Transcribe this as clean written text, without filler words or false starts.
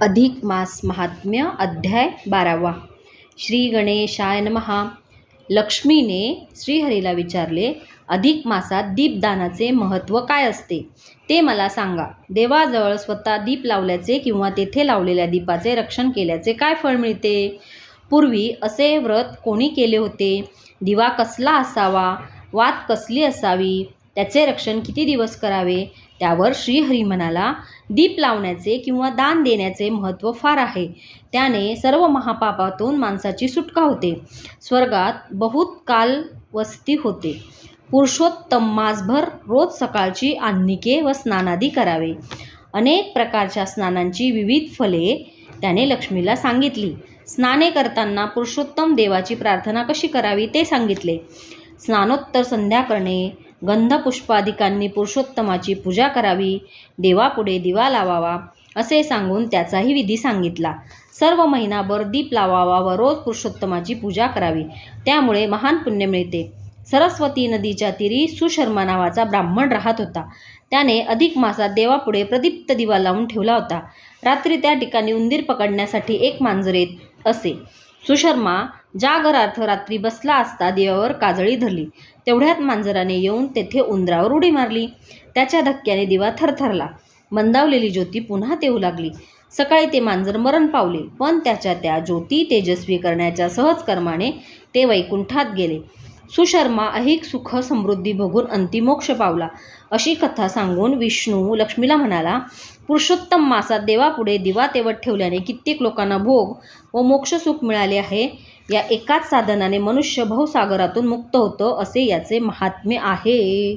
अधिक मास महात्म्य अध्याय 12. श्री गणेशाय नमः. लक्ष्मीने श्रीहरीला विचारले, अधिक मासात दीपदानाचे महत्त्व काय असते ते मला सांगा. देवाजवळ स्वतः दीप लावल्याचे किंवा तेथे लावलेल्या दीपाचे रक्षण केल्याचे काय फळ मिळते? पूर्वी असे व्रत कोणी केले होते? दिवा कसला असावा? वात कसली असावी? त्याचे रक्षण किती दिवस करावे? त्यावर श्रीहरी म्हणाला, दीप लावण्याचे किंवा दान देण्याचे महत्त्व फार आहे. त्याने सर्व महापापातून माणसाची सुटका होते. स्वर्गात बहुत काल वस्ती होते. पुरुषोत्तम मासभर रोज सकाळची आन्निके व स्नानादी करावे. अनेक प्रकारच्या स्नानांची विविध फले त्याने लक्ष्मीला सांगितली. स्नाने करताना पुरुषोत्तम देवाची प्रार्थना कशी करावी ते सांगितले. स्नानोत्तर संध्या करणे, गंधपुष्पादिकांनी पुरुषोत्तमाची पूजा करावी, देवापुढे दिवा लावावा असे सांगून त्याचाही विधी सांगितला. सर्व महिनाभर दीप लावावा व रोज पुरुषोत्तमाची पूजा करावी, त्यामुळे महान पुण्य मिळते. सरस्वती नदीच्या तीरी सुशर्मा नावाचा ब्राह्मण राहत होता. त्याने अधिक मासात देवापुढे प्रदीप्त दिवा लावून ठेवला होता. रात्री त्या ठिकाणी उंदीर पकडण्यासाठी एक मांजर येत असे. सुशर्मा जागरार्थ रात्री बसला असता देवावर काजळी धरली. तेवढ्यात मांजराने येऊन तेथे उंदरावर उडी मारली. त्याच्या धक्क्याने दिवा थरथरला. मंदावलेली ज्योती पुन्हा तेवू लागली. सकाळी ते मांजर मरण पावले, पण त्याच्या त्या ज्योती तेजस्वी करण्याच्या सहज कर्माने ते वैकुंठात गेले. सुशर्मा ऐहिक सुख समृद्धी भोगून अंतिमोक्ष पावला. अशी कथा सांगून विष्णू लक्ष्मीला म्हणाला, पुरुषोत्तम मासात देवापुढे दिवा तेवत ठेवल्याने कित्येक लोकांना भोग व मोक्षसुख मिळाले आहे. या एकाच साधनाने मनुष्य भवसागरातून मुक्त होतो, असे याचे महात्म्य आहे.